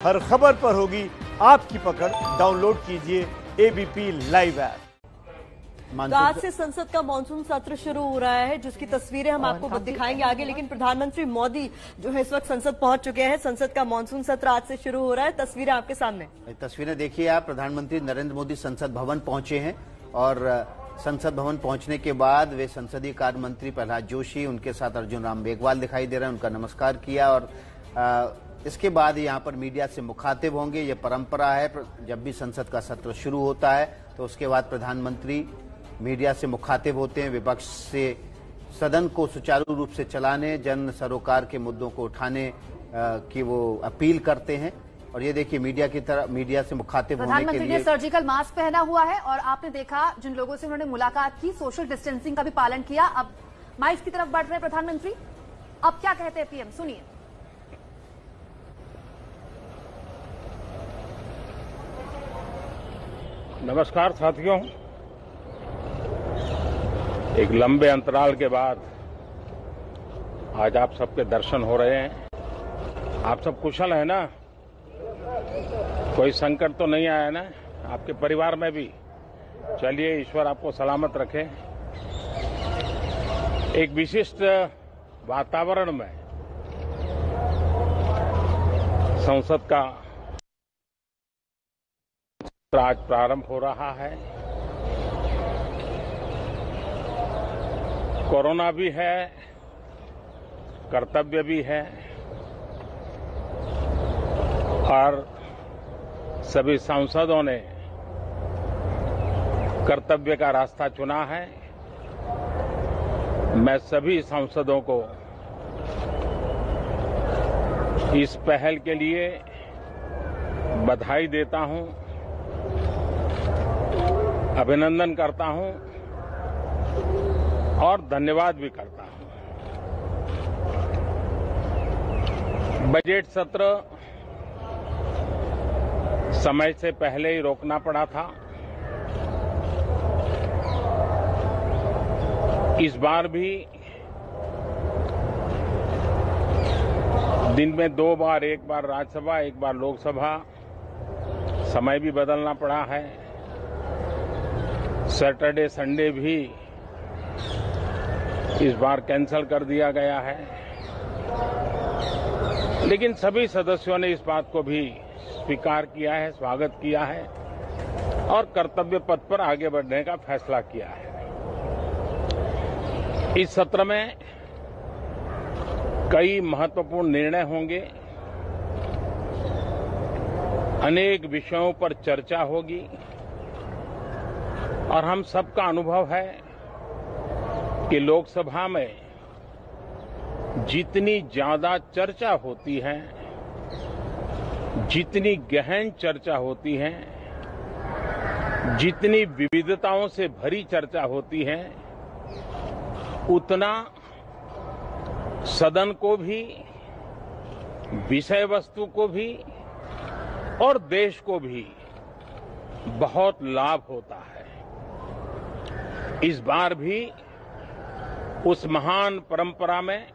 हर खबर पर होगी आपकी पकड़। डाउनलोड कीजिए एबीपी लाइव ऐप। तो आज से संसद का मानसून सत्र शुरू हो रहा है, जिसकी तस्वीरें हम आपको दिखाएंगे आगे। लेकिन प्रधानमंत्री मोदी जो है इस वक्त संसद पहुंच चुके हैं। संसद का मानसून सत्र आज से शुरू हो रहा है। तस्वीरें आपके सामने। तस्वीरें देखिए आप। प्रधानमंत्री नरेंद्र मोदी संसद भवन पहुंचे हैं और संसद भवन पहुंचने के बाद वे संसदीय कार्य मंत्री प्रहलाद जोशी, उनके साथ अर्जुन राम मेघवाल दिखाई दे रहे हैं, उनका नमस्कार किया। और इसके बाद यहाँ पर मीडिया से मुखातिब होंगे। ये परंपरा है, जब भी संसद का सत्र शुरू होता है तो उसके बाद प्रधानमंत्री मीडिया से मुखातिब होते हैं। विपक्ष से सदन को सुचारू रूप से चलाने, जन सरोकार के मुद्दों को उठाने की वो अपील करते हैं। और ये देखिए मीडिया से मुखातिब होने के लिए प्रधानमंत्री ने सर्जिकल मास्क पहना हुआ है और आपने देखा जिन लोगों से उन्होंने मुलाकात की, सोशल डिस्टेंसिंग का भी पालन किया। अब माइक की तरफ बढ़ रहे प्रधानमंत्री। अब क्या कहते हैं पीएम, सुनिए। नमस्कार साथियों, एक लंबे अंतराल के बाद आज आप सबके दर्शन हो रहे हैं। आप सब कुशल हैं ना? कोई संकट तो नहीं आया ना आपके परिवार में भी? चलिए, ईश्वर आपको सलामत रखे। एक विशिष्ट वातावरण में संसद का आज प्रारंभ हो रहा है। कोरोना भी है, कर्तव्य भी है और सभी सांसदों ने कर्तव्य का रास्ता चुना है। मैं सभी सांसदों को इस पहल के लिए बधाई देता हूं, अभिनंदन करता हूं और धन्यवाद भी करता हूं। बजट सत्र समय से पहले ही रोकना पड़ा था। इस बार भी दिन में 2 बार, एक बार राज्यसभा, एक बार लोकसभा, समय भी बदलना पड़ा है। सैटरडे संडे भी इस बार कैंसिल कर दिया गया है। लेकिन सभी सदस्यों ने इस बात को भी स्वीकार किया है, स्वागत किया है और कर्तव्य पथ पर आगे बढ़ने का फैसला किया है। इस सत्र में कई महत्वपूर्ण निर्णय होंगे, अनेक विषयों पर चर्चा होगी और हम सबका अनुभव है कि लोकसभा में जितनी ज्यादा चर्चा होती है, जितनी गहन चर्चा होती है, जितनी विविधताओं से भरी चर्चा होती है, उतना सदन को भी, विषय वस्तु को भी और देश को भी बहुत लाभ होता है। इस बार भी उस महान परंपरा में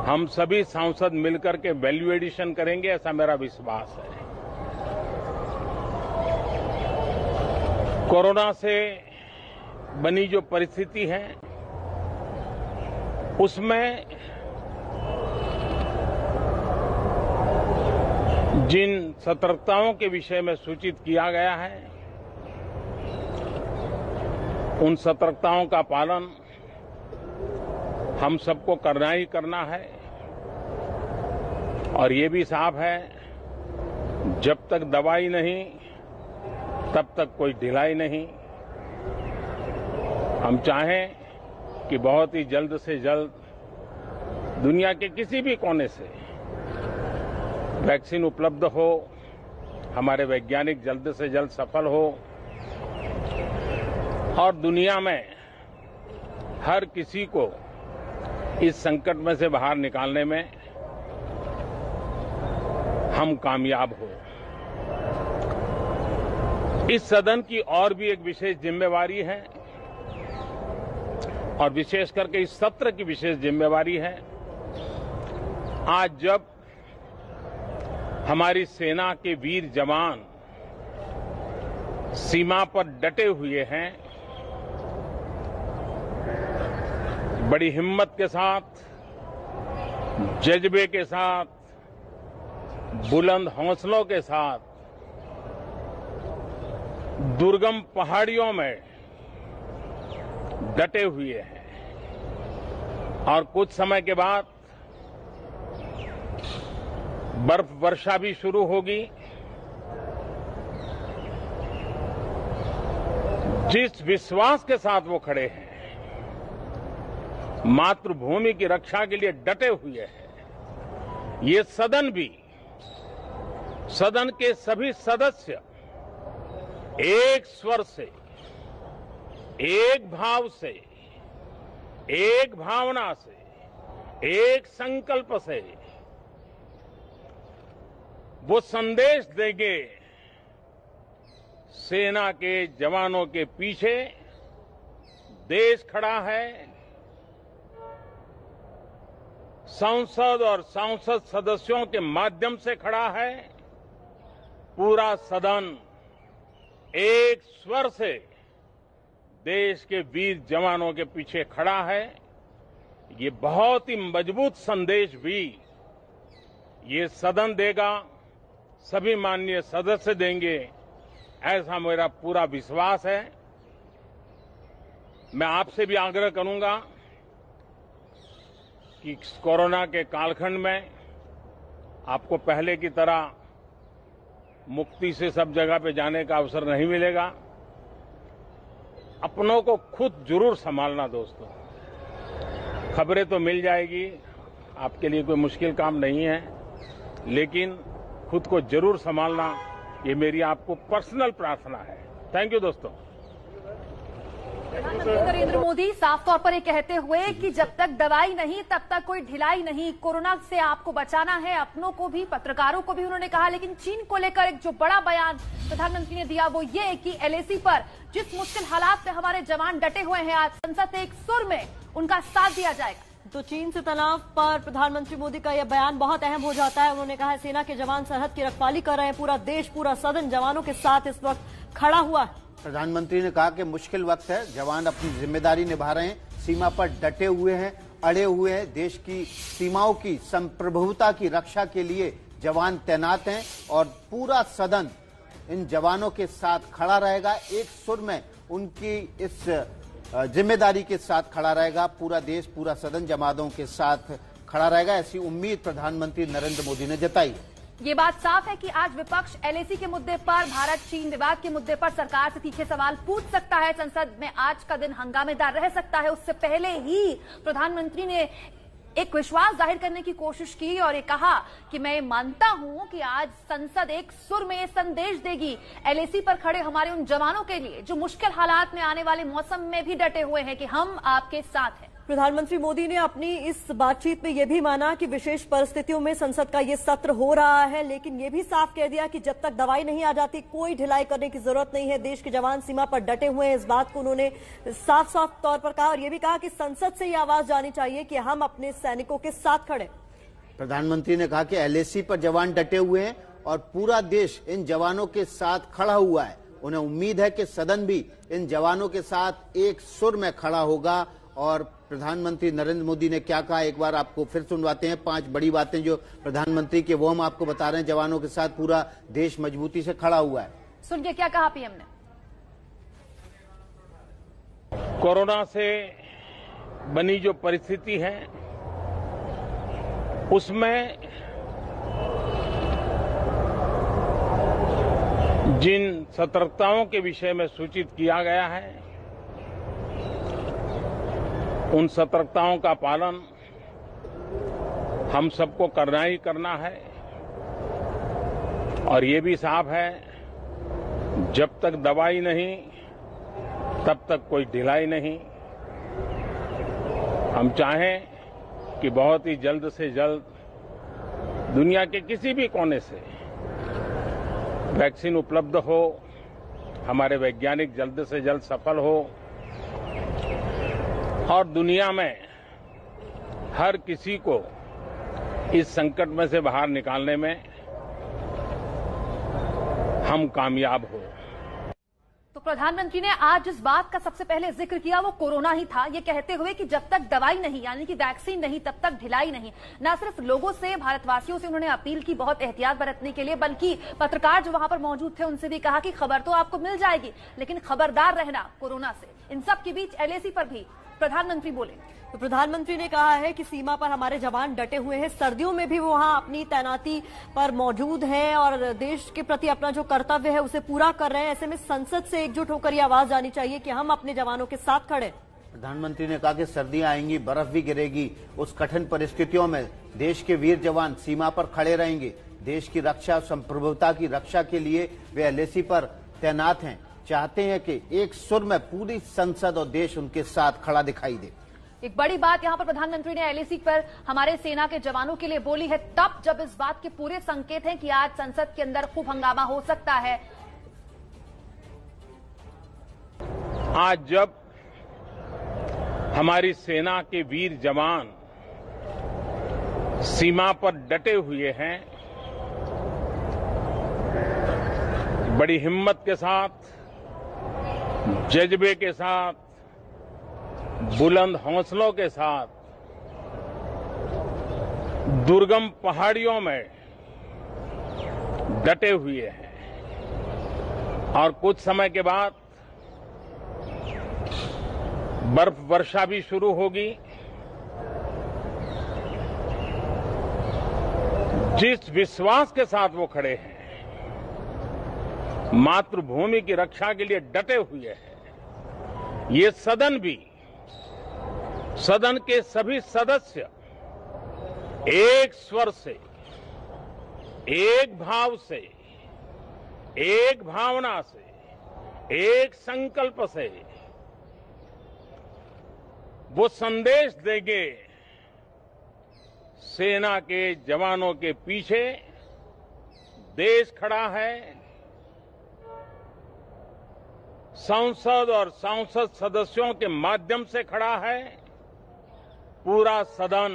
हम सभी सांसद मिलकर के वैल्यू एडिशन करेंगे, ऐसा मेरा विश्वास है। कोरोना से बनी जो परिस्थिति है उसमें जिन सतर्कताओं के विषय में सूचित किया गया है, उन सतर्कताओं का पालन हम सबको करना ही करना है। और ये भी साफ है, जब तक दवाई नहीं तब तक कोई ढिलाई नहीं। हम चाहें कि बहुत ही जल्द से जल्द दुनिया के किसी भी कोने से वैक्सीन उपलब्ध हो, हमारे वैज्ञानिक जल्द से जल्द सफल हो और दुनिया में हर किसी को इस संकट में से बाहर निकालने में हम कामयाब हो। इस सदन की और भी एक विशेष जिम्मेवारी है और विशेष करके इस सत्र की विशेष जिम्मेवारी है। आज जब हमारी सेना के वीर जवान सीमा पर डटे हुए हैं। बड़ी हिम्मत के साथ, जज्बे के साथ, बुलंद हौसलों के साथ दुर्गम पहाड़ियों में डटे हुए हैं और कुछ समय के बाद बर्फ वर्षा भी शुरू होगी। जिस विश्वास के साथ वो खड़े हैं, मातृभूमि की रक्षा के लिए डटे हुए हैं, ये सदन भी, सदन के सभी सदस्य एक स्वर से, एक भाव से, एक भावना से, एक संकल्प से वो संदेश देंगे, सेना के जवानों के पीछे देश खड़ा है। संसद और सांसद सदस्यों के माध्यम से खड़ा है। पूरा सदन एक स्वर से देश के वीर जवानों के पीछे खड़ा है। ये बहुत ही मजबूत संदेश भी ये सदन देगा, सभी माननीय सदस्य देंगे, ऐसा मेरा पूरा विश्वास है। मैं आपसे भी आग्रह करूंगा कि कोरोना के कालखंड में आपको पहले की तरह मुक्ति से सब जगह पे जाने का अवसर नहीं मिलेगा। अपनों को खुद जरूर संभालना दोस्तों। खबरें तो मिल जाएगी, आपके लिए कोई मुश्किल काम नहीं है, लेकिन खुद को जरूर संभालना, ये मेरी आपको पर्सनल प्रार्थना है। थैंक यू दोस्तों। प्रधानमंत्री नरेंद्र मोदी साफ तौर पर ये कहते हुए कि जब तक दवाई नहीं तब तक कोई ढिलाई नहीं, कोरोना से आपको बचाना है, अपनों को भी, पत्रकारों को भी उन्होंने कहा। लेकिन चीन को लेकर एक जो बड़ा बयान प्रधानमंत्री ने दिया वो ये कि एलएसी पर जिस मुश्किल हालात में हमारे जवान डटे हुए हैं, आज संसद से एक सुर में उनका साथ दिया जाएगा। तो चीन से तनाव पर प्रधानमंत्री मोदी का यह बयान बहुत अहम हो जाता है। उन्होंने कहा सेना के जवान सरहद की रखवाली कर रहे हैं, पूरा देश, पूरा सदन जवानों के साथ इस वक्त खड़ा हुआ है। प्रधानमंत्री ने कहा कि मुश्किल वक्त है, जवान अपनी जिम्मेदारी निभा रहे हैं, सीमा पर डटे हुए हैं, अड़े हुए हैं, देश की सीमाओं की संप्रभुता की रक्षा के लिए जवान तैनात हैं और पूरा सदन इन जवानों के साथ खड़ा रहेगा। एक सुर में उनकी इस जिम्मेदारी के साथ खड़ा रहेगा। पूरा देश, पूरा सदन जवानों के साथ खड़ा रहेगा, ऐसी उम्मीद प्रधानमंत्री नरेंद्र मोदी ने जताई। ये बात साफ है कि आज विपक्ष एलएसी के मुद्दे पर, भारत चीन विवाद के मुद्दे पर सरकार से तीखे सवाल पूछ सकता है। संसद में आज का दिन हंगामेदार रह सकता है। उससे पहले ही प्रधानमंत्री ने एक विश्वास जाहिर करने की कोशिश की और ये कहा कि मैं मानता हूं कि आज संसद एक सुर में ये संदेश देगी एलएसी पर खड़े हमारे उन जवानों के लिए जो मुश्किल हालात में आने वाले मौसम में भी डटे हुए हैं कि हम आपके साथ हैं। प्रधानमंत्री मोदी ने अपनी इस बातचीत में यह भी माना कि विशेष परिस्थितियों में संसद का ये सत्र हो रहा है, लेकिन ये भी साफ कह दिया कि जब तक दवाई नहीं आ जाती कोई ढिलाई करने की जरूरत नहीं है। देश के जवान सीमा पर डटे हुए हैं, इस बात को उन्होंने साफ साफ तौर पर कहा और ये भी कहा कि संसद से ये आवाज जानी चाहिए कि हम अपने सैनिकों के साथ खड़े। प्रधानमंत्री ने कहा कि एलएसी पर जवान डटे हुए हैं और पूरा देश इन जवानों के साथ खड़ा हुआ है। उन्हें उम्मीद है कि सदन भी इन जवानों के साथ एक सुर में खड़ा होगा। और प्रधानमंत्री नरेंद्र मोदी ने क्या कहा, एक बार आपको फिर सुनवाते हैं। 5 बड़ी बातें जो प्रधानमंत्री के वो हम आपको बता रहे हैं। जवानों के साथ पूरा देश मजबूती से खड़ा हुआ है। सुनिए क्या कहा पीएम ने। कोरोना से बनी जो परिस्थिति है उसमें जिन सतर्कताओं के विषय में सूचित किया गया है, उन सतर्कताओं का पालन हम सबको करना ही करना है। और ये भी साफ है, जब तक दवाई नहीं तब तक कोई ढिलाई नहीं। हम चाहें कि बहुत ही जल्द से जल्द दुनिया के किसी भी कोने से वैक्सीन उपलब्ध हो, हमारे वैज्ञानिक जल्द से जल्द सफल हो और दुनिया में हर किसी को इस संकट में से बाहर निकालने में हम कामयाब हो। तो प्रधानमंत्री ने आज जिस बात का सबसे पहले जिक्र किया वो कोरोना ही था, ये कहते हुए कि जब तक दवाई नहीं यानी कि वैक्सीन नहीं तब तक ढिलाई नहीं। न सिर्फ लोगों से, भारतवासियों से उन्होंने अपील की बहुत एहतियात बरतने के लिए, बल्कि पत्रकार जो वहां पर मौजूद थे उनसे भी कहा कि खबर तो आपको मिल जाएगी लेकिन खबरदार रहना कोरोना से। इन सब के बीच एलएसी पर भी प्रधानमंत्री बोले। तो प्रधानमंत्री ने कहा है कि सीमा पर हमारे जवान डटे हुए हैं, सर्दियों में भी वो वहां अपनी तैनाती पर मौजूद हैं और देश के प्रति अपना जो कर्तव्य है उसे पूरा कर रहे हैं। ऐसे में संसद से एकजुट होकर ये आवाज जानी चाहिए कि हम अपने जवानों के साथ खड़े। प्रधानमंत्री ने कहा कि सर्दियां आएंगी, बर्फ भी गिरेगी, उस कठिन परिस्थितियों में देश के वीर जवान सीमा पर खड़े रहेंगे। देश की रक्षा, संप्रभुता की रक्षा के लिए वे एलएसी पर तैनात हैं। चाहते हैं कि एक सुर में पूरी संसद और देश उनके साथ खड़ा दिखाई दे। एक बड़ी बात यहां पर प्रधानमंत्री ने एलएसी पर हमारे सेना के जवानों के लिए बोली है, तब जब इस बात के पूरे संकेत हैं कि आज संसद के अंदर खूब हंगामा हो सकता है। आज जब हमारी सेना के वीर जवान सीमा पर डटे हुए हैं, बड़ी हिम्मत के साथ, जज्बे के साथ, बुलंद हौसलों के साथ दुर्गम पहाड़ियों में डटे हुए हैं और कुछ समय के बाद बर्फ वर्षा भी शुरू होगी। जिस विश्वास के साथ वो खड़े हैं, मातृभूमि की रक्षा के लिए डटे हुए हैं, ये सदन भी, सदन के सभी सदस्य एक स्वर से, एक भाव से, एक भावना से, एक संकल्प से वो संदेश देंगे, सेना के जवानों के पीछे देश खड़ा है, संसद और सांसद सदस्यों के माध्यम से खड़ा है, पूरा सदन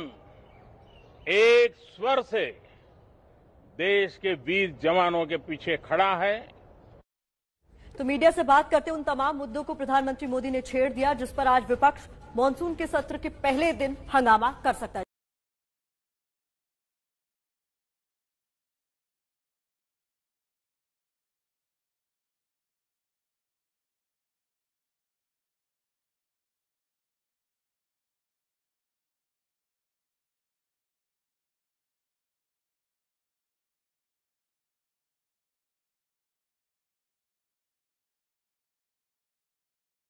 एक स्वर से देश के वीर जवानों के पीछे खड़ा है। तो मीडिया से बात करते उन तमाम मुद्दों को प्रधानमंत्री मोदी ने छेड़ दिया जिस पर आज विपक्ष मॉनसून के सत्र के पहले दिन हंगामा कर सकता है।